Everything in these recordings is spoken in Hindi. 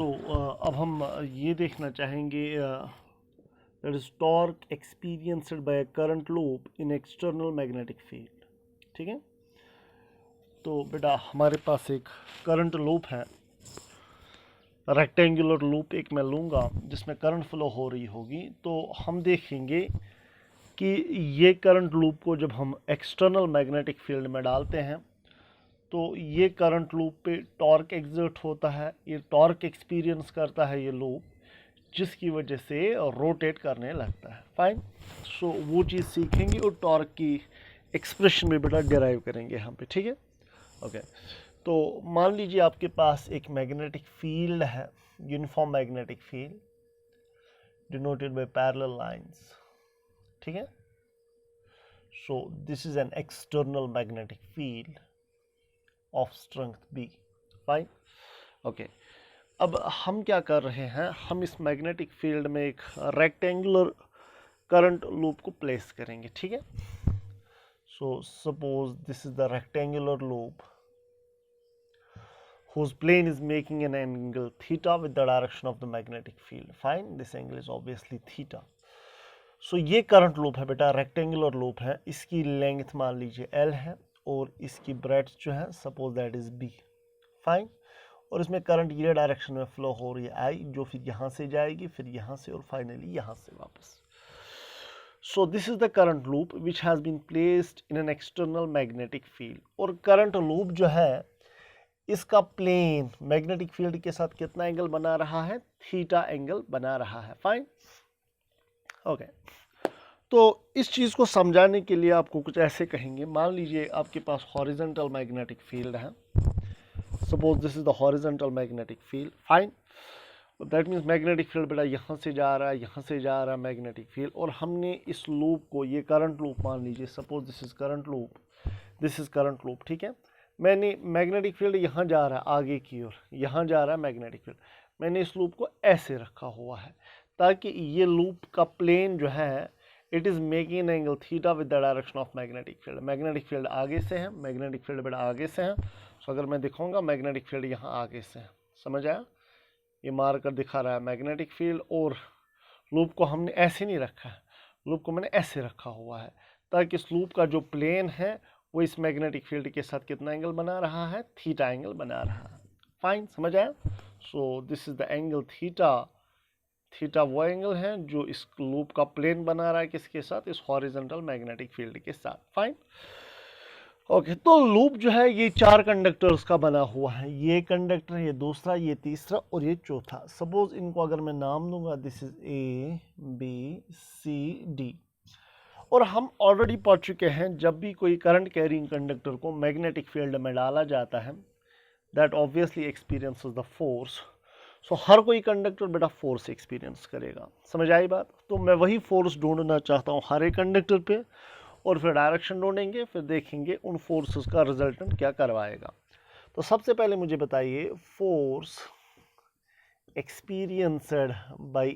अब हम ये देखना चाहेंगे that is torque experienced by current loop in external magnetic field. ठीक है, तो बेटा हमारे पास एक करंट लूप है, रेक्टेंगुलर लूप एक मैं लूँगा जिसमें करंट फ्लो हो रही होगी। तो हम देखेंगे कि ये करंट लूप को जब हम एक्सटर्नल मैग्नेटिक फील्ड में डालते हैं तो ये करंट लूप पे टॉर्क एग्जर्ट होता है, ये टॉर्क एक्सपीरियंस करता है ये लूप, जिसकी वजह से रोटेट करने लगता है। फाइन, सो वो चीज़ सीखेंगे और टॉर्क की एक्सप्रेशन में बेटा डिराइव करेंगे यहाँ पे। ठीक है, ओके। तो मान लीजिए आपके पास एक मैग्नेटिक फील्ड है, uniform magnetic field denoted by parallel lines. ठीक है, सो this is an external magnetic field of strength B। Fine, okay. अब हम क्या कर रहे हैं, हम इस मैग्नेटिक फील्ड में एक रेक्टेंगुलर करंट लूप को प्लेस करेंगे। ठीक है, so suppose this is the rectangular loop whose plane is making an angle theta with the direction of the magnetic field. Fine, this angle is obviously theta. So ये करंट लूप है बेटा, रेक्टेंगुलर लूप है, इसकी लेंथ मान लीजिए L है और इसकी ब्रेड्थ जो है suppose that is B। Fine, और इसमें करंट ये डायरेक्शन में फ्लो हो रही है I, जो फिर यहाँ से जाएगी, फिर यहाँ से और फाइनली यहाँ से वापस। So this is the current loop which has been placed in an external magnetic field. और करंट लूप जो है इसका प्लेन मैग्नेटिक फील्ड के साथ कितना एंगल बना रहा है, थीटा एंगल बना रहा है। Fine, okay. तो इस चीज़ को समझाने के लिए आपको कुछ ऐसे कहेंगे, मान लीजिए आपके पास हॉरिजॉन्टल मैग्नेटिक फील्ड है, suppose this is the horizontal magnetic field. Fine, that means magnetic field बेटा यहाँ से जा रहा है, यहाँ से जा रहा है मैग्नेटिक फील्ड, और हमने इस लूप को, ये करंट लूप मान लीजिए, suppose this is current loop, this is current loop. ठीक है, मैंने मैग्नेटिक फील्ड यहाँ जा रहा है आगे की ओर, यहाँ जा रहा है मैग्नेटिक फील्ड, मैंने इस लूप को ऐसे रखा हुआ है ताकि ये लूप का प्लेन जो है it is making an angle theta with the direction of magnetic field. Magnetic field आगे से है, मैग्नेटिक फील्ड बेटा आगे से है। सो अगर मैं दिखाऊंगा मैग्नेटिक फील्ड यहाँ आगे से है, समझ आया, ये मार कर दिखा रहा है मैग्नेटिक फील्ड, और लूप को हमने ऐसे नहीं रखा है, लूप को मैंने ऐसे रखा हुआ है ताकि इस लूप का जो प्लेन है वो इस मैग्नेटिक फील्ड के साथ कितना एंगल बना रहा है, थीटा एंगल बना रहा है। फाइन, समझ आया। सो this is the angle theta, theta वो एंगल है जो इस लूप का प्लेन बना रहा है किसके साथ, इस हॉरिजॉन्टल मैग्नेटिक फील्ड के साथ। Fine, okay. तो लूप जो है ये 4 कंडक्टर्स का बना हुआ है, ये कंडक्टर, ये दूसरा, ये तीसरा और ये चौथा। सपोज इनको अगर मैं नाम दूंगा, this is A B C D। और हम ऑलरेडी पढ़ चुके हैं जब भी कोई करंट कैरिंग कंडक्टर को मैग्नेटिक फील्ड में डाला जाता है that obviously experiences the force. So हर कोई कंडक्टर बेटा फोर्स एक्सपीरियंस करेगा, समझ आई बात। तो मैं वही फोर्स ढूंढना चाहता हूँ हर एक कंडक्टर पे, और फिर डायरेक्शन ढूंढेंगे, फिर देखेंगे उन फोर्सेस का रिजल्टेंट क्या करवाएगा। तो सबसे पहले मुझे बताइए force experienced by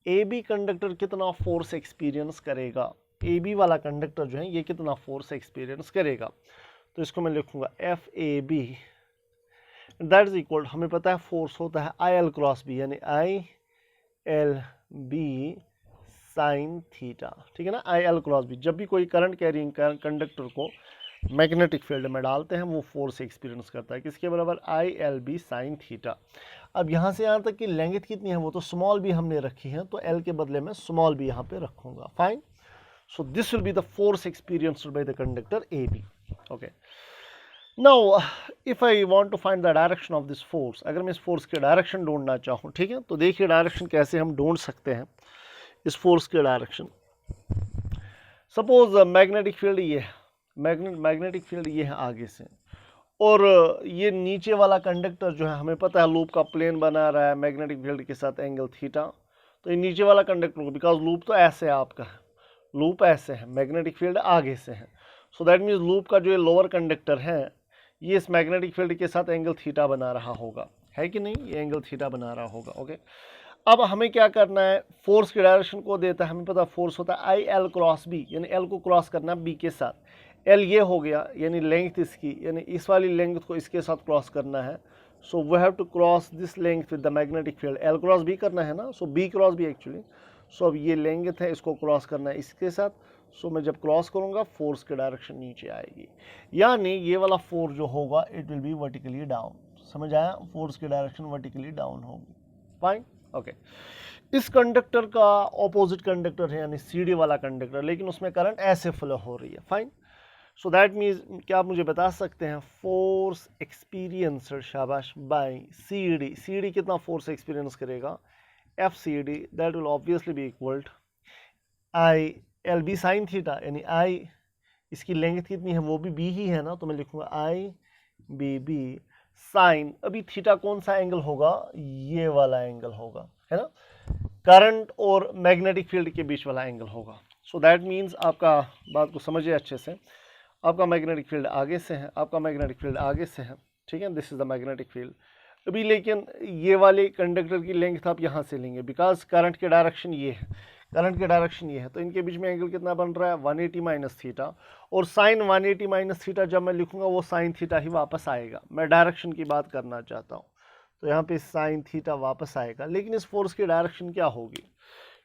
A B conductor कितना फोर्स एक्सपीरियंस करेगा, ए बी वाला कंडक्टर जो है ये कितना फोर्स एक्सपीरियंस करेगा। तो इसको मैं लिखूंगा F A B that is equal, हमें पता है फोर्स होता है आई एल क्रॉस बी, यानी I L B sine theta. ठीक है ना, आई एल क्रॉस बी। जब भी कोई करंट कैरिंग कंडक्टर को मैग्नेटिक फील्ड में डालते हैं वो फोर्स एक्सपीरियंस करता है किसके बराबर, I L B sine theta. अब यहाँ से यहाँ तक की लेंथ कितनी है, वो तो स्मॉल बी हमने रखी है, तो एल के बदले में स्मॉल बी यहाँ पे रखूंगा। Fine, so this will be the force experienced by the conductor A B. Okay, now if I want to find the direction of this force, अगर मैं इस फोर्स की डायरेक्शन ढूंढना चाहूँ, ठीक है, तो देखिए डायरेक्शन कैसे हम ढूंढ सकते हैं इस फोर्स की डायरेक्शन। सपोज मैग्नेटिक फील्ड ये है, मैग्नेटिक फील्ड ये है आगे से, और ये नीचे वाला कंडक्टर जो है हमें पता है लूप का प्लेन बना रहा है मैग्नेटिक फील्ड के साथ एंगल थीटा। तो ये नीचे वाला कंडक्टर को, बिकॉज लूप तो ऐसे है आपका, लूप ऐसे है, मैग्नेटिक फील्ड आगे से है, सो दैट मीन्स लूप का जो ये लोअर कंडक्टर है ये इस मैग्नेटिक फील्ड के साथ एंगल थीटा बना रहा होगा, है कि नहीं, ये एंगल थीटा बना रहा होगा। ओके, अब हमें क्या करना है, फोर्स की डायरेक्शन को देता है, हमें पता फोर्स होता है आई एल क्रॉस बी, यानी एल को क्रॉस करना बी के साथ, एल ये हो गया यानी लेंथ इसकी, यानी इस वाली लेंथ को इसके साथ क्रॉस करना है। So we have to cross this length with the magnetic field, L cross B करना है ना, so B cross B actually. So अब ये लेंथ है, इसको क्रॉस करना है इसके साथ। सो मैं जब क्रॉस करूंगा फोर्स की डायरेक्शन नीचे आएगी, यानी ये वाला फोर्स जो होगा it will B vertically down. समझ आया, फोर्स की डायरेक्शन वर्टिकली डाउन होगी। Fine, okay. इस कंडक्टर का ऑपोजिट कंडक्टर है यानी सीडी वाला कंडक्टर, लेकिन उसमें करंट ऐसे फ्लो हो रही है। फाइन, सो दैट मीन्स क्या आप मुझे बता सकते हैं फोर्स एक्सपीरियंस्ड, शाबाश, बाय सीडी। सीडी कितना फोर्स एक्सपीरियंस करेगा, F C D, that will obviously be equal to I L B sine theta, यानी आई, इसकी लेंथ कितनी है वो भी बी ही है ना, तो मैं लिखूंगा आई बी बी साइन, अभी थीटा कौन सा एंगल होगा, ये वाला एंगल होगा, है ना, करंट और मैग्नेटिक फील्ड के बीच वाला एंगल होगा। सो दैट मीन्स आपका बात को समझिए अच्छे से, आपका मैग्नेटिक फील्ड आगे से है, आपका मैग्नेटिक फील्ड आगे से है, ठीक है, this is the magnetic field. अभी लेकिन ये वाले कंडक्टर की लेंथ आप यहाँ से लेंगे, बिकॉज करंट की डायरेक्शन ये है, करंट की डायरेक्शन ये है, तो इनके बीच में एंगल कितना बन रहा है 180 माइनस थीटा, और साइन 180 माइनस थीटा जब मैं लिखूंगा वो साइन थीटा ही वापस आएगा। मैं डायरेक्शन की बात करना चाहता हूँ, तो यहाँ पे साइन थीटा वापस आएगा, लेकिन इस फोर्स की डायरेक्शन क्या होगी,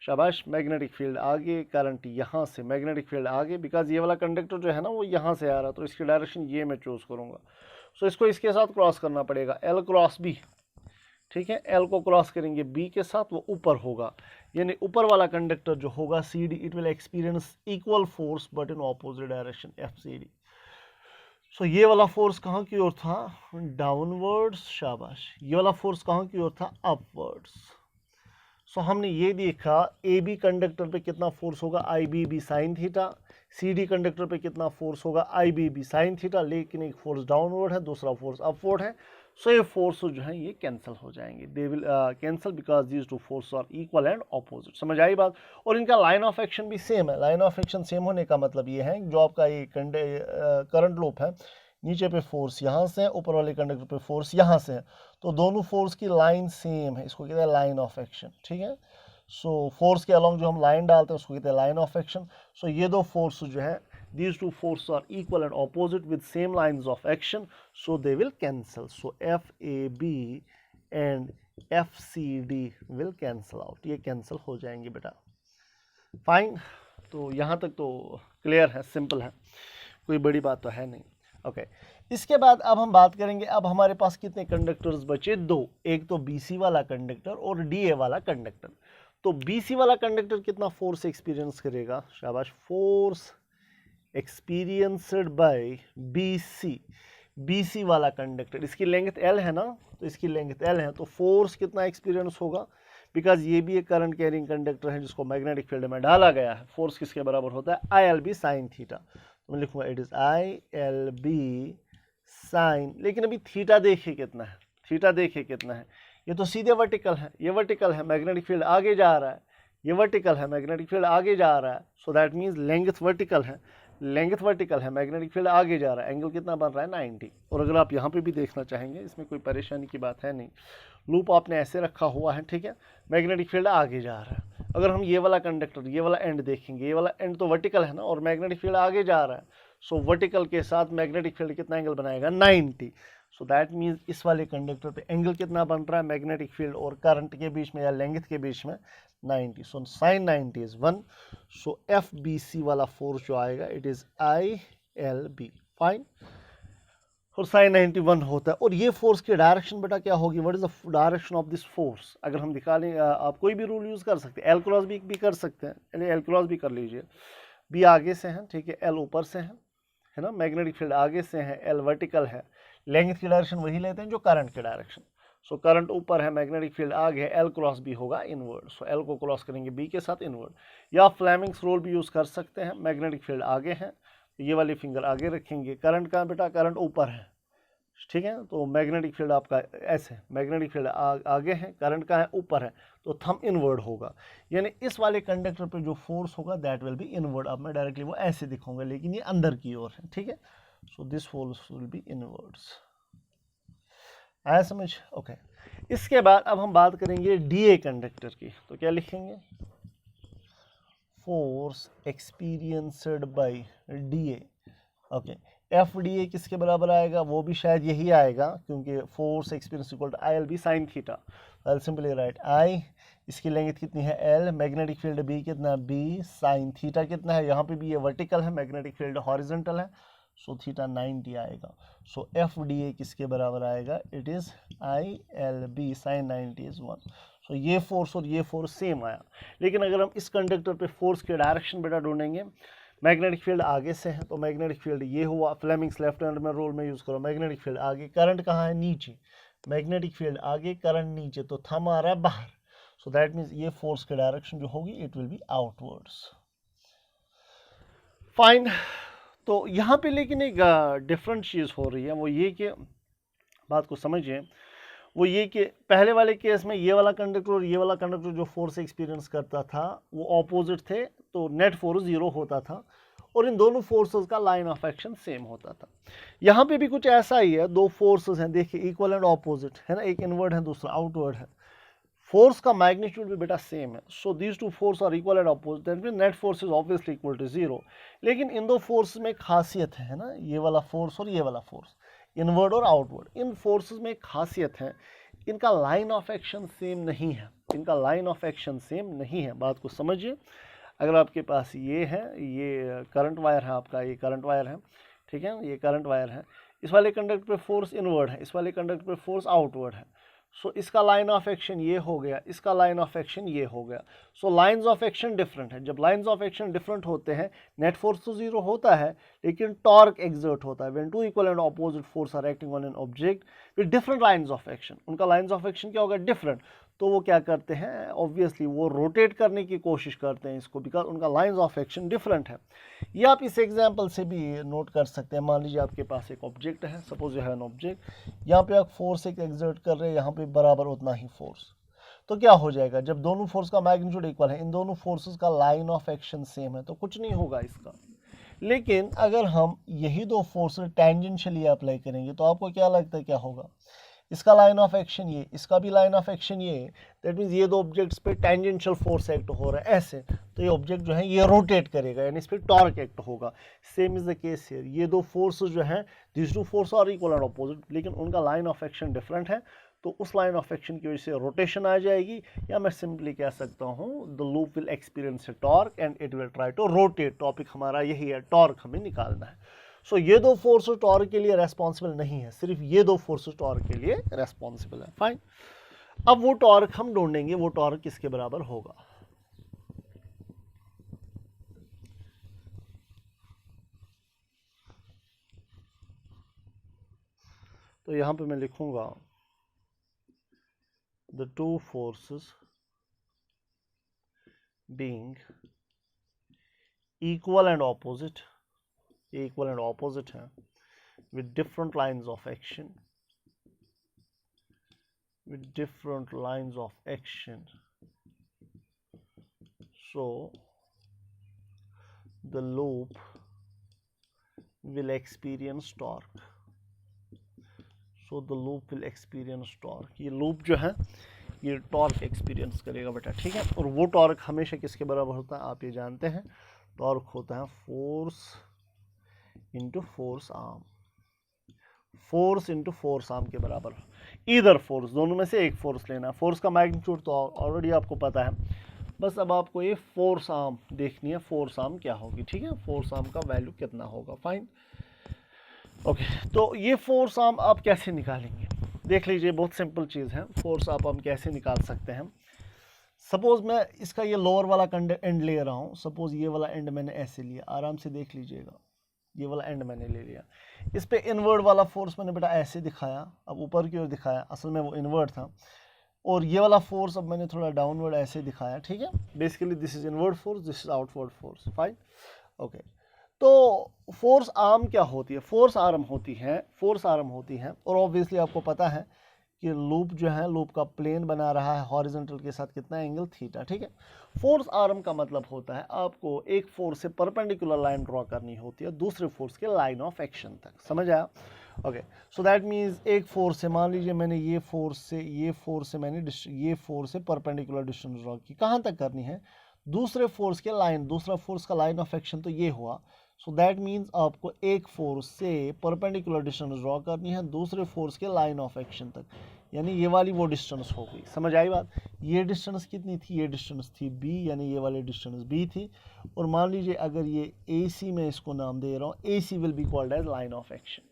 शाबाश, मैग्नेटिक फील्ड आगे, करंट यहाँ से, मैग्नेटिक फील्ड आगे, बिकॉज ये वाला कंडक्टर जो है ना वो यहाँ से आ रहा है, तो इसकी डायरेक्शन ये मैं चूज करूँगा। सो इसको इसके साथ क्रॉस करना पड़ेगा, एल क्रॉस बी, ठीक है, एल को क्रॉस करेंगे बी के साथ, वो ऊपर होगा, यानी ऊपर वाला कंडक्टर जो होगा C D, it will experience equal force but in opposite direction, F C D. So ये वाला फोर्स कहाँ की ओर था, डाउनवर्ड्स, शाबाश, ये वाला फोर्स कहाँ की ओर था, अपवर्ड्स। सो हमने ये देखा ए बी कंडक्टर पे कितना फोर्स होगा, I B B sine theta, C D conductor पे कितना फोर्स होगा, I B B sine theta, लेकिन एक फोर्स डाउनवर्ड है, दूसरा फोर्स अपवर्ड है। सो ये फोर्स जो है ये कैंसिल हो जाएंगे, they will cancel because these two force are equal and opposite. समझ आई बात, और इनका लाइन ऑफ एक्शन भी सेम है। लाइन ऑफ एक्शन सेम होने का मतलब ये है जो आपका ये करंट लूप है, नीचे पे फोर्स यहाँ से है, ऊपर वाले कंडक्टर पे फोर्स यहाँ से है, तो दोनों फोर्स की लाइन सेम है, इसको कहते हैं लाइन ऑफ एक्शन, ठीक है। सो फोर्स के अलॉन्ग जो हम लाइन डालते हैं उसको कहते हैं लाइन ऑफ एक्शन। सो ये दो फोर्स जो है, these two forces are equal and opposite with same lines of action, so they will cancel. So FAB and FCD will cancel out, ये cancel हो जाएंगे बेटा। फाइन, तो यहाँ तक तो क्लियर है, सिंपल है, कोई बड़ी बात तो है नहीं। ओके, इसके बाद अब हम बात करेंगे, अब हमारे पास कितने कंडक्टर्स बचे, दो, एक तो BC वाला कंडक्टर और DA वाला कंडक्टर। तो BC वाला कंडक्टर कितना फोर्स एक्सपीरियंस करेगा, शाबाश, force experienced by BC, BC वाला कंडक्टर, इसकी लेंथ L है ना, तो इसकी लेंथ L है, तो फोर्स कितना एक्सपीरियंस होगा, बिकॉज ये भी एक करंट कैरिंग कंडक्टर है जिसको मैग्नेटिक फील्ड में डाला गया है। फोर्स किसके बराबर होता है, ILB साइन थीटा, तो मैं लिखूंगा इट इज ILB साइन, लेकिन अभी थीटा देखिए कितना है, थीटा देखिए कितना है, ये तो सीधे वर्टिकल है, ये वर्टिकल है, मैग्नेटिक फील्ड आगे जा रहा है, ये वर्टिकल है, मैग्नेटिक फील्ड आगे जा रहा है, so that means length vertical है, लेंथ वर्टिकल है, मैग्नेटिक फील्ड आगे जा रहा है, एंगल कितना बन रहा है 90। और अगर आप यहाँ पे भी देखना चाहेंगे, इसमें कोई परेशानी की बात है नहीं, लूप आपने ऐसे रखा हुआ है, ठीक है, मैग्नेटिक फील्ड आगे जा रहा है। अगर हम ये वाला कंडक्टर, ये वाला एंड देखेंगे, ये वाला एंड तो वर्टिकल है ना, और मैग्नेटिक फील्ड आगे जा रहा है, सो वर्टिकल के साथ मैग्नेटिक फील्ड कितना एंगल बनाएगा 90। सो दैट मीन्स इस वाले कंडक्टर पे एंगल कितना बन रहा है मैग्नेटिक फील्ड और करंट के बीच में या लेंथ के बीच में 90। So sine 90 is 1। So FBC वाला फोर्स जो आएगा इट इज ILB, फाइन, और साइन 91 होता है। और ये फोर्स की डायरेक्शन बेटा क्या होगी, what is the direction of this force, अगर हम निकालें, आप कोई भी रूल यूज कर सकते हैं, एल क्रॉस भी कर सकते हैं, यानी एल क्रॉस भी कर लीजिए, बी आगे से है, ठीक है, एल ऊपर से है ना, मैग्नेटिक फील्ड आगे से है, एल वर्टिकल है, लेंथ की डायरेक्शन वही लेते हैं जो करंट की डायरेक्शन। सो करंट ऊपर है, मैग्नेटिक फील्ड आगे है, एल क्रॉस बी होगा इनवर्ड, सो एल को क्रॉस करेंगे बी के साथ इनवर्ड, या फ्लेमिंग्स रूल भी यूज कर सकते हैं, मैग्नेटिक फील्ड आगे है, ये वाली फिंगर आगे रखेंगे, करंट कहाँ बेटा, करंट ऊपर है, ठीक है, तो मैग्नेटिक फील्ड आपका ऐसे, मैग्नेटिक फील्ड आगे है, करंट का है ऊपर है, तो थंब इनवर्ड होगा, यानी इस वाले कंडक्टर पे जो फोर्स होगा दैट विल बी इनवर्ड। अब मैं डायरेक्टली वो ऐसे दिखाऊंगा, लेकिन ये अंदर की ओर है, ठीक है, so this force will be inwards, आया समझ, ओके। इसके बाद अब हम बात करेंगे DA कंडक्टर की, तो क्या लिखेंगे, force experienced by DA, okay, F D A किसके बराबर आएगा, वो भी शायद यही आएगा, क्योंकि force experience equal to I L B sine theta. I simply write I, इसकी लेंथ कितनी है एल, मैग्नेटिक फील्ड बी कितना बी, साइन थीटा कितना है, यहाँ पे भी ये वर्टिकल है, मैग्नेटिक फील्ड हॉरिजॉन्टल है, सो थीटा 90 आएगा। सो एफ डी ए किसके बराबर आएगा, it is I L B sine 90 is 1। So ये फोर्स और ये फोर्स सेम आया। लेकिन अगर हम इस कंडक्टर पे फोर्स के डायरेक्शन बेटा ढूंढेंगे, मैग्नेटिक फील्ड आगे से है तो मैग्नेटिक फील्ड ये हुआ, फ्लेमिंग्स लेफ्ट हैंड में रूल में यूज़ करो, मैग्नेटिक फील्ड आगे, करंट कहाँ है नीचे, मैग्नेटिक फील्ड आगे करंट नीचे, तो थंब आ रहा है बाहर। सो दैट मीन्स ये फोर्स की डायरेक्शन जो होगी it will B outwards. Fine. तो यहाँ पे लेकिन एक डिफरेंट चीज़ हो रही है, वो ये कि बात को समझिए, वो ये कि पहले वाले केस में ये वाला कंडक्टर और ये वाला कंडक्टर जो फोर्स एक्सपीरियंस करता था वो ऑपोजिट थे, तो नेट फोर्स 0 होता था और इन दोनों फोर्सेस का लाइन ऑफ एक्शन सेम होता था। यहाँ पे भी कुछ ऐसा ही है, दो फोर्सेस हैं, देखिए इक्वल एंड ऑपोजिट है ना, एक इनवर्ड है दूसरा आउटवर्ड है, फोर्स का मैग्नीट्यूड भी बेटा सेम है। So these two force are equal and opposite, that means net force is obviously equal to 0। लेकिन इन दो फोर्स में खासियत है ना, ये वाला फोर्स और ये वाला फोर्स, इनवर्ड और आउटवर्ड, इन फोर्सेस में खासियत है, इनका लाइन ऑफ एक्शन सेम नहीं है, इनका लाइन ऑफ एक्शन सेम नहीं है। बात को समझिए, अगर आपके पास ये है, ये करंट वायर है आपका, ये करंट वायर है, ठीक है, ये करंट वायर है, इस वाले कंडक्टर पे फोर्स इनवर्ड है, इस वाले कंडक्टर पे फोर्स आउटवर्ड है। सो इसका लाइन ऑफ एक्शन ये हो गया, इसका लाइन ऑफ एक्शन ये हो गया। सो लाइंस ऑफ एक्शन डिफरेंट है। जब लाइंस ऑफ एक्शन डिफरेंट होते हैं, नेट फोर्स तो 0 होता है लेकिन टॉर्क एक्सर्ट होता है। When two equal and opposite force are acting on an object with different lines of action, उनका लाइंस ऑफ एक्शन क्या होगा, डिफरेंट, तो वो क्या करते हैं, ऑब्वियसली वो रोटेट करने की कोशिश करते हैं इसको, बिकॉज उनका लाइंस ऑफ एक्शन डिफरेंट है। ये आप इस एग्जांपल से भी नोट कर सकते हैं। मान लीजिए आपके पास एक ऑब्जेक्ट है, suppose you have an object, यहाँ पे आप फोर्स एक एक्सर्ट कर रहे हैं, यहाँ पे बराबर उतना ही फोर्स, तो क्या हो जाएगा, जब दोनों फोर्स का मैग्नीट्यूड इक्वल है, इन दोनों फोर्सेस का लाइन ऑफ एक्शन सेम है, तो कुछ नहीं होगा इसका। लेकिन अगर हम यही दो फोर्स टेंजेंशियली अप्लाई करेंगे तो आपको क्या लगता है क्या होगा, इसका लाइन ऑफ एक्शन ये, इसका भी लाइन ऑफ एक्शन ये, दैट मीन्स ये दो ऑब्जेक्ट्स पे टेंजेंशियल फोर्स एक्ट हो रहा है ऐसे, तो ये ऑब्जेक्ट जो है ये रोटेट करेगा, यानी इस पर टॉर्क एक्ट होगा। Same is the case here, ये दो फोर्सेस जो हैं, this two force are equal and opposite, लेकिन उनका लाइन ऑफ एक्शन डिफरेंट है, तो उस लाइन ऑफ एक्शन की वजह से रोटेशन आ जाएगी, या मैं सिंपली कह सकता हूँ the loop will experience a torque and it will try to rotate. Topic हमारा यही है, टॉर्क हमें निकालना है। सो ये दो फोर्सेस टॉर्क के लिए रेस्पॉन्सिबल नहीं है, सिर्फ ये दो फोर्सेस टॉर्क के लिए रेस्पॉन्सिबल है। फाइन। अब वो टॉर्क हम ढूंढेंगे, वो टॉर्क किसके बराबर होगा। तो यहां पे मैं लिखूंगा the two forces being equal and opposite, equal and opposite है, with different lines of action, with different lines of action, so the loop will experience torque, so the loop will experience torque, ये loop जो है ये टॉर्क एक्सपीरियंस करेगा बेटा, ठीक है। और वो टॉर्क हमेशा किसके बराबर होता है, आप ये जानते हैं, टॉर्क होता है force into force arm, force into force arm के बराबर, इधर फोर्स, दोनों में से एक फोर्स लेना है। फोर्स का मैग्नीट्यूड तो ऑलरेडी आपको पता है, बस अब आपको ये फोर्स आर्म देखनी है, फोर्स आर्म क्या होगी, ठीक है, फोर्स आर्म का वैल्यू कितना होगा। Fine, okay. तो ये फोर्स आर्म आप कैसे निकालेंगे, देख लीजिए, बहुत सिंपल चीज़ है। फोर्स आर्म हम कैसे निकाल सकते हैं, सपोज मैं इसका ये लोअर वाला एंड ले रहा हूँ, सपोज ये वाला एंड मैंने ऐसे लिया, आराम से देख लीजिएगा, ये वाला एंड मैंने ले लिया, इस पे इनवर्ड वाला फोर्स मैंने बेटा ऐसे दिखाया, अब ऊपर की ओर दिखाया, असल में वो इनवर्ड था, और ये वाला फोर्स अब मैंने थोड़ा डाउनवर्ड ऐसे दिखाया, ठीक है। Basically this is inward force, this is outward force. Fine, okay. तो फोर्स आर्म क्या होती है, फोर्स आर्म होती है, फोर्स आर्म होती है, और ऑब्वियसली आपको पता है कि लूप जो है, लूप का प्लेन बना रहा है हॉरिजॉन्टल के साथ कितना एंगल, थीटा, ठीक है। फोर्स आर्म का मतलब होता है आपको एक फोर्स से परपेंडिकुलर लाइन ड्रॉ करनी होती है दूसरे फोर्स के लाइन ऑफ एक्शन तक, समझ आया। ओके, सो दैट मीन्स एक फोर्स से, मान लीजिए मैंने ये फोर्स से मैंने ये फोर्स से परपेंडिकुलर डिस्टेंस ड्रॉ की, कहाँ तक करनी है, दूसरे फोर्स के लाइन, दूसरा फोर्स का लाइन ऑफ एक्शन तो ये हुआ, सो दैट मीन्स आपको एक फोर्स से परपेंडिकुलर डिस्टेंस ड्रॉ करनी है दूसरे फोर्स के लाइन ऑफ एक्शन तक, यानी ये वाली वो डिस्टेंस हो गई। समझ आई बात? ये डिस्टेंस कितनी थी? ये डिस्टेंस थी b, यानी ये वाली डिस्टेंस b थी। और मान लीजिए अगर ये AC में इसको नाम दे रहा हूँ, AC will be called as line of action.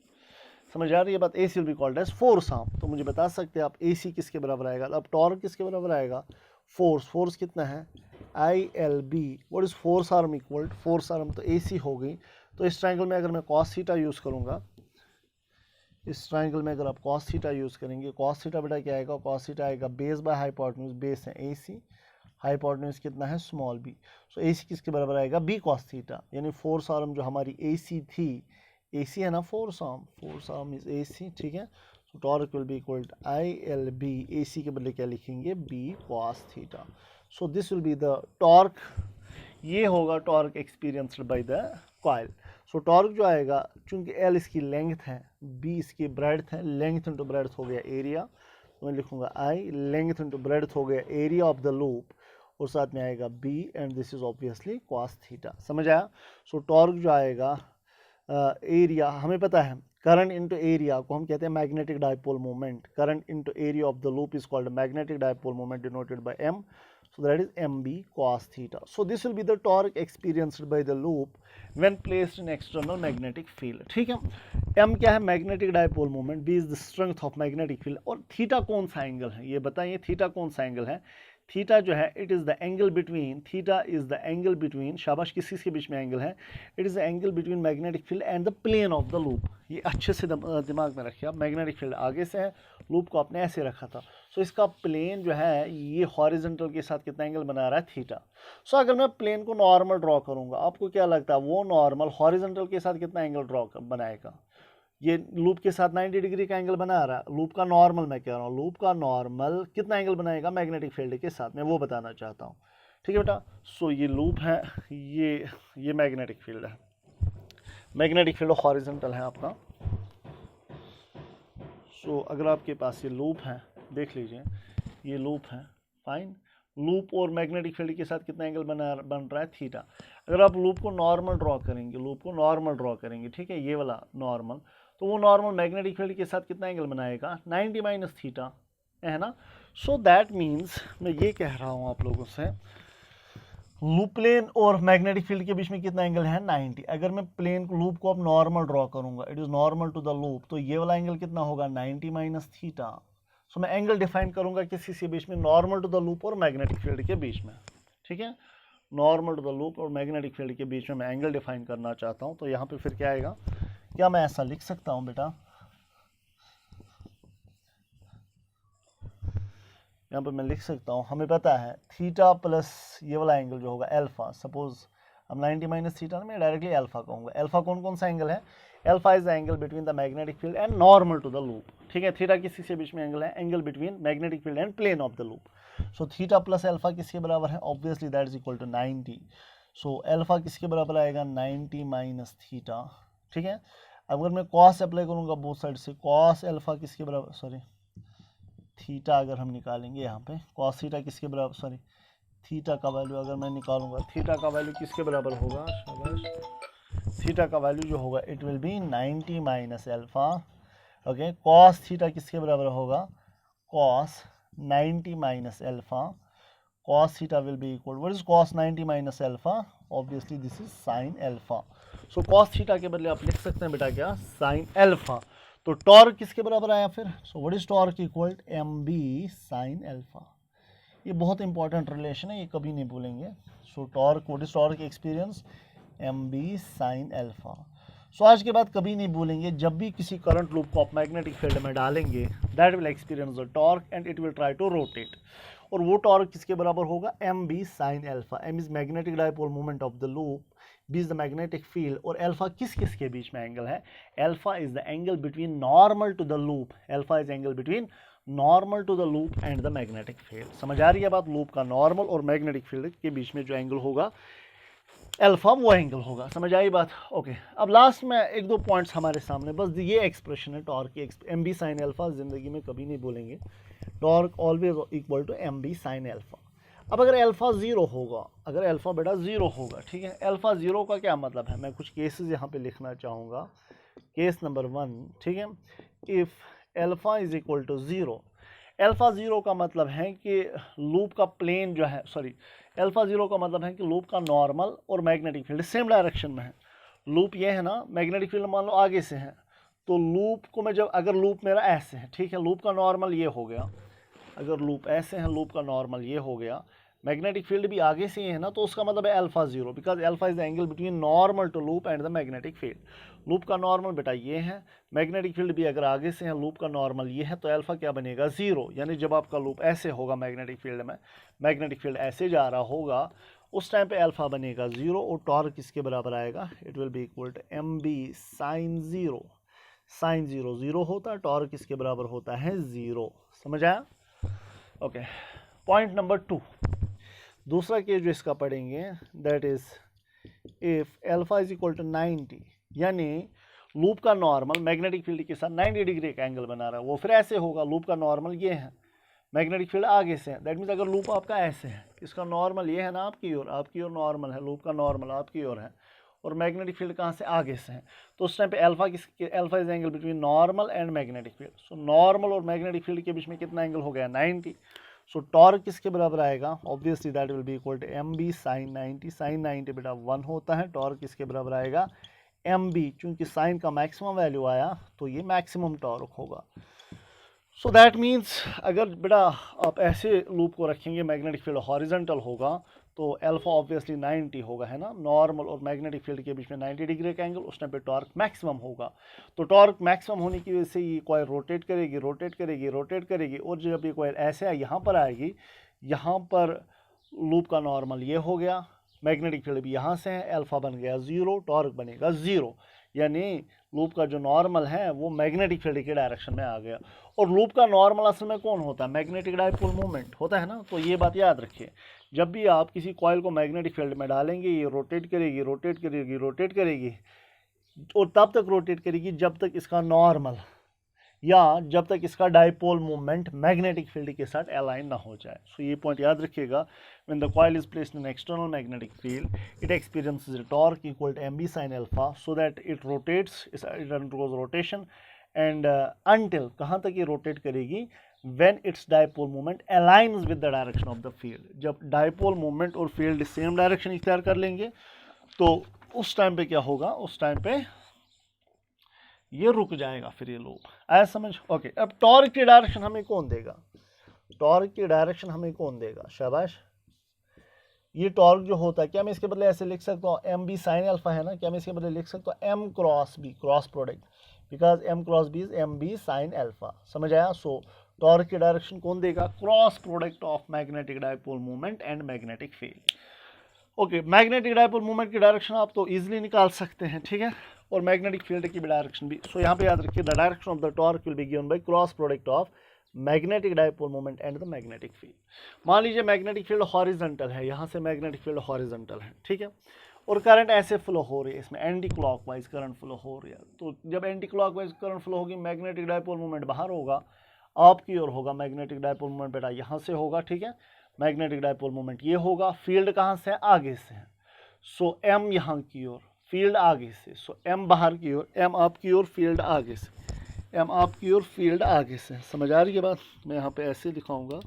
समझ आ रही है बात? AC will be called as force arm. तो मुझे बता सकते हैं आप AC किसके बराबर आएगा? अब टॉर्क किसके बराबर आएगा? फोर्स कितना है? ILB। What is force arm equal? Force arm तो AC हो गई। तो इस ट्राइंगल में अगर मैं cos थीटा यूज़ करूँगा, इस ट्राइंगल में अगर आप cos थीटा यूज़ करेंगे, cos थीटा बेटा क्या आएगा? cos थीटा आएगा बेस बाय हाइपोटेन्यूज। बेस है AC, हाइपोटेन्यूज कितना है? Small b। सो AC किसके बराबर आएगा? b cos theta. यानी फोर्स आर्म जो हमारी AC थी, AC है ना फोर्स आर्म इज AC, ठीक है। So torque will be equal to ILB। AC के बदले क्या लिखेंगे? b cos theta. So this will be the torque. ये होगा torque experienced by the coil. So torque जो आएगा, चूंकि L इसकी लेंथ है, B इसकी ब्रेड्थ है, लेंथ इंटू ब्रेड्थ हो गया एरिया, तो मैं लिखूंगा I, लेंथ इंटू ब्रेड्थ हो गया एरिया ऑफ द लूप, और साथ में आएगा B, and this is obviously cos theta. समझ आया? सो टॉर्क जो आएगा, एरिया हमें पता है, करंट इनटू एरिया को हम कहते हैं magnetic dipole moment. Current into area of the loop is called magnetic dipole moment denoted by M. So that is MB cos theta. So this will be the torque experienced by the loop when placed in external magnetic field. ठीक है? M क्या है? Magnetic dipole moment. B is the strength of magnetic field. और थीटा कौन सा एंगल है? ये बताइए, थीटा कौन सा एंगल है? थीटा जो है, it is the angle between, theta is the angle between, शाबाश, किसके बीच में एंगल है? It is the angle between magnetic field and the plane of the loop. ये अच्छे से दिमाग में रखिए आप। मैग्नेटिक फील्ड आगे से है, लूप को आपने ऐसे रखा था। सो इसका प्लेन जो है ये हॉरिजॉन्टल के साथ कितना एंगल बना रहा है? थीटा। सो अगर मैं प्लेन को नॉर्मल ड्रॉ करूंगा, आपको क्या लगता है वो नॉर्मल हॉरिजॉन्टल के साथ कितना एंगल ड्रॉ बनाएगा? ये लूप के साथ 90 डिग्री का एंगल बना रहा है। लूप का नॉर्मल मैं कह रहा हूँ, लूप का नॉर्मल कितना एंगल बनाएगा मैग्नेटिक फील्ड के साथ, मैं वो बताना चाहता हूँ। ठीक है बेटा? सो ये लूप है, ये मैग्नेटिक फील्ड है। मैग्नेटिक फील्ड हॉरिजॉन्टल है आपका। सो अगर आपके पास ये लूप है, देख लीजिए ये लूप है, फाइन। लूप और मैग्नेटिक फील्ड के साथ कितना एंगल बन रहा है? थीटा। अगर आप लूप को नॉर्मल ड्रॉ करेंगे, ठीक है, ये वाला नॉर्मल, तो वो नॉर्मल मैग्नेटिक फील्ड के साथ कितना एंगल बनाएगा? 90 माइनस थीटा, है ना। सो दैट मीन्स मैं ये कह रहा हूँ आप लोगों से, लूप प्लेन और मैग्नेटिक फील्ड के बीच में कितना एंगल है? 90। अगर मैं प्लेन लूप को अब नॉर्मल ड्रॉ करूंगा, it is normal to the loop, तो ये वाला एंगल कितना होगा? 90 माइनस थीटा। सो मैं एंगल डिफाइन करूंगा किसी के बीच में? नॉर्मल टू द लूप और मैग्नेटिक फील्ड के बीच में। ठीक है? नॉर्मल टू द लूप और मैग्नेटिक फील्ड के बीच में मैं एंगल डिफाइन करना चाहता हूं। तो यहाँ पे फिर क्या आएगा? क्या मैं ऐसा लिख सकता हूं बेटा? यहाँ पे मैं लिख सकता हूँ, हमें पता है थीटा प्लस ये वाला एंगल जो होगा अल्फा, सपोज हम 90 माइनस थीटा, मैं डायरेक्टली अल्फा कहूँगा। अल्फा कौन सा एंगल है? Alpha is the angle between the magnetic field and normal to the loop. ठीक है? थीटा किसी से बीच में एंगल है? Angle between magnetic field and plane of the loop. So theta plus alpha किसके बराबर है? Obviously that is equal to 90। So alpha किसके बराबर आएगा? 90 माइनस थीटा। ठीक है? अगर मैं कॉस अप्लाई करूँगा बोथ साइड से, कॉस अल्फा किसके बराबर, सॉरी थीटा अगर हम निकालेंगे यहाँ पे, कॉस थीटा किसके बराबर, सॉरी थीटा का वैल्यू अगर मैं निकालूंगा, थीटा का वैल्यू किसके बराबर होगा? शाबाश, थीटा का वैल्यू जो होगा it will B 90 minus alpha. Okay, cos theta किसके बराबर होगा? Cos 90 minus alpha. Cos theta will be equal, what is cos 90 minus alpha? Obviously this is sine alpha. So cos theta के बदले आप लिख सकते हैं बेटा क्या? Sine alpha. तो टॉर्क किसके बराबर आया फिर? So what is torque equal M B sine alpha. ये बहुत इंपॉर्टेंट रिलेशन है, ये कभी नहीं भूलेंगे। So torque, what is torque experience? M B sine alpha. So आज के बाद कभी नहीं भूलेंगे, जब भी किसी करंट लूप को आप मैग्नेटिक फील्ड में डालेंगे, that will experience the torque and it will try to rotate. और वो टॉर्क किसके बराबर होगा? M B sine alpha. M is magnetic dipole moment of the loop, B is the magnetic field, और अल्फा किसके बीच में एंगल है? Alpha is the angle between normal to the loop. Alpha is angle between normal to the loop and the magnetic field. समझ आ रही है बात? लूप का नॉर्मल और मैग्नेटिक फील्ड के बीच में जो एंगल होगा अल्फा, वो एंगल होगा। समझ आई बात? ओके, अब लास्ट में एक दो पॉइंट्स हमारे सामने, बस ये एक्सप्रेशन है टॉर्क की, एम बी साइन अल्फा जिंदगी में कभी नहीं बोलेंगे। Torque always equal to M B sine alpha. अब अगर अल्फ़ा ज़ीरो होगा, अगर अल्फ़ा बेटा ज़ीरो होगा, ठीक है, अल्फ़ा ज़ीरो का क्या मतलब है, मैं कुछ केसेस यहाँ पे लिखना चाहूँगा। केस नंबर 1, ठीक है, if alpha is equal to zero, alpha zero का मतलब है कि लूप का प्लेन जो है, सॉरी, अल्फ़ा ज़ीरो का मतलब है कि लूप का नॉर्मल और मैग्नेटिक फील्ड सेम डायरेक्शन में है। लूप ये है ना, मैग्नेटिक फील्ड मान लो आगे से है, तो लूप को मैं जब, अगर लूप मेरा ऐसे है, ठीक है, लूप का नॉर्मल ये हो गया, अगर लूप ऐसे है, लूप का नॉर्मल ये हो गया, मैग्नेटिक फील्ड भी आगे से ही है ना, तो उसका मतलब है alpha zero, because alpha is the angle between normal to loop and the magnetic field. Loop का नॉर्मल बेटा ये है, मैग्नेटिक फील्ड भी अगर आगे से है, लूप का नॉर्मल ये है, तो अल्फ़ा क्या बनेगा, ज़ीरो। यानी जब आपका लूप ऐसे होगा मैग्नेटिक फील्ड में, मैग्नेटिक फील्ड ऐसे जा रहा होगा, उस टाइम पे अल्फ़ा बनेगा ज़ीरो, और टॉर्क किसके बराबर आएगा, it will be equal to M B sine zero. Sine zero zero होता है, टॉर्क किसके बराबर होता है, ज़ीरो। समझ आया? ओके, पॉइंट नंबर 2, दूसरा केस जो इसका पढ़ेंगे, that is if alpha is equal to 90, यानी लूप का नॉर्मल मैग्नेटिक फील्ड के साथ 90 डिग्री का एंगल बना रहा है, वो फिर ऐसे होगा, लूप का नॉर्मल ये है, मैग्नेटिक फील्ड आगे से है, दैट मीन्स अगर लूप आपका ऐसे है, इसका नॉर्मल ये है ना आपकी ओर, आपकी ओर नॉर्मल है, लूप का नॉर्मल आपकी ओर है, और मैग्नेटिक फील्ड कहाँ से, आगे से है, तो उस टाइम पे अल्फा किसके, alpha is angle between normal and magnetic field. So normal और मैग्नेटिक फील्ड के बीच में कितना एंगल हो गया, 90। सो टॉर्क किसके बराबर आएगा, obviously that will be equal to M B sine 90। Sine 90 बेटा 1 होता है, टॉर्क किसके बराबर आएगा, एम बी, चूंकि साइन का मैक्सिमम वैल्यू आया तो ये मैक्सिमम टॉर्क होगा। सो दैट मीन्स अगर बेटा आप ऐसे लूप को रखेंगे, मैग्नेटिक फील्ड हॉरिजॉन्टल होगा, तो अल्फा ऑब्वियसली 90 होगा, है ना, नॉर्मल और मैग्नेटिक फील्ड के बीच में 90 डिग्री का एंगल, उस टाइम पे टॉर्क मैक्सिमम होगा। तो टॉर्क मैक्सिमम होने की वजह से ये कॉइल रोटेट करेगी, रोटेट करेगी, रोटेट करेगी, और जब ये कॉइल ऐसे यहाँ पर आएगी, यहाँ पर लूप का नॉर्मल ये हो गया, मैग्नेटिक फील्ड भी यहाँ से है, अल्फा बन गया ज़ीरो, टॉर्क बनेगा ज़ीरो, यानी लूप का जो नॉर्मल है वो मैग्नेटिक फील्ड के डायरेक्शन में आ गया। और लूप का नॉर्मल असल में कौन होता है, मैग्नेटिक डाइपोल मोमेंट होता है ना। तो ये बात याद रखिए, जब भी आप किसी कॉइल को मैग्नेटिक फील्ड में डालेंगे, ये रोटेट करेगी, रोटेट करेगी, रोटेट करेगी, और तब तक रोटेट करेगी जब तक इसका नॉर्मल या जब तक इसका डाइपोल मूवमेंट मैग्नेटिक फील्ड के साथ अलाइन ना हो जाए। सो ये पॉइंट याद रखिएगा, when the coil is placed in external magnetic field, it experiences a torque equal to mb sin alpha, so that it rotates, it undergoes rotation, and until कहाँ तक ये रोटेट करेगी, when its dipole moment aligns with the direction of the field। जब डाइपोल मूवमेंट और फील्ड सेम डायरेक्शन इख्तियार कर लेंगे, तो उस टाइम पे क्या होगा, उस टाइम पे ये रुक जाएगा, फिर ये लूप आया समझ। ओके, अब टॉर्क की डायरेक्शन हमें कौन देगा, टॉर्क की डायरेक्शन हमें कौन देगा, शाबाश। ये टॉर्क जो होता है, क्या मैं इसके बदले ऐसे लिख सकता हूँ, एम बी साइन अल्फा है ना, क्या मैं इसके बदले लिख सकता हूँ M cross B, cross product, because M cross B is M B sine alpha. समझ आया। सो टॉर्क की डायरेक्शन कौन देगा, cross product of magnetic dipole movement and magnetic field. Okay, magnetic dipole movement की डायरेक्शन आप तो इजीली निकाल सकते हैं, ठीक है, और मैग्नेटिक फील्ड की भी डायरेक्शन भी। सो यहाँ पे याद रखिए, the direction of the torque will be given by cross product of magnetic dipole moment and the magnetic field. मान लीजिए मैग्नेटिक फील्ड हॉरिजॉन्टल है, यहाँ से मैग्नेटिक फील्ड हॉरिजॉन्टल है, ठीक है, और करंट ऐसे फ्लो हो रही है, इसमें एंटी क्लॉकवाइज करंट फ्लो हो रही है। तो जब एंटी क्लॉकवाइज करंट फ्लो होगी, मैग्नेटिक डाइपोल मोमेंट बाहर होगा, आपकी ओर होगा, मैग्नेटिक डाइपोल मोमेंट बेटा यहाँ से होगा, ठीक है, मैग्नेटिक डाइपोल मोमेंट ये होगा, फील्ड कहाँ से है, आगे से है। सो एम यहाँ की ओर, फील्ड आगे से, सो एम बाहर की ओर, एम आपकी ओर, फील्ड आगे से, एम आपकी ओर, फील्ड आगे से। समझ आ रही है बात, मैं यहाँ पे ऐसे दिखाऊंगा,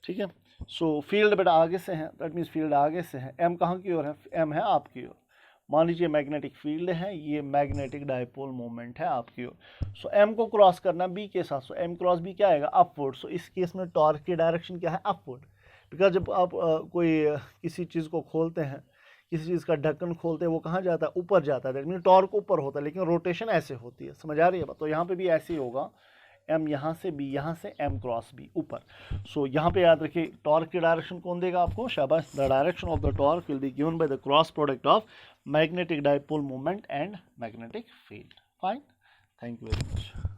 ठीक है। सो फील्ड बेटा आगे से है, दैट मीन्स फील्ड आगे से है, एम कहाँ की ओर है, एम है आपकी ओर। मान लीजिए मैग्नेटिक फील्ड है, ये मैग्नेटिक डाइपोल मोमेंट है आपकी ओर। सो एम को क्रॉस करना बी के साथ, सो एम क्रॉस बी क्या आएगा, अपवर्ड। सो इस केस में टॉर्क की डायरेक्शन क्या है, अपवर्ड, बिकॉज जब आप कोई किसी चीज़ को खोलते हैं, किसी चीज़ का ढक्कन खोलते हैं, वो कहाँ जाता है, ऊपर जाता है, दैट मीन टॉर्क ऊपर होता है, लेकिन रोटेशन ऐसे होती है। समझ आ रही है बात। तो यहाँ पे भी ऐसे ही होगा, एम यहाँ से, बी यहाँ से, एम क्रॉस बी ऊपर। सो यहाँ पे याद रखिए, टॉर्क की डायरेक्शन कौन देगा आपको, शाबाश। The direction of the torque will be given by the cross product of magnetic dipole moment and magnetic field. Fine, thank you very much.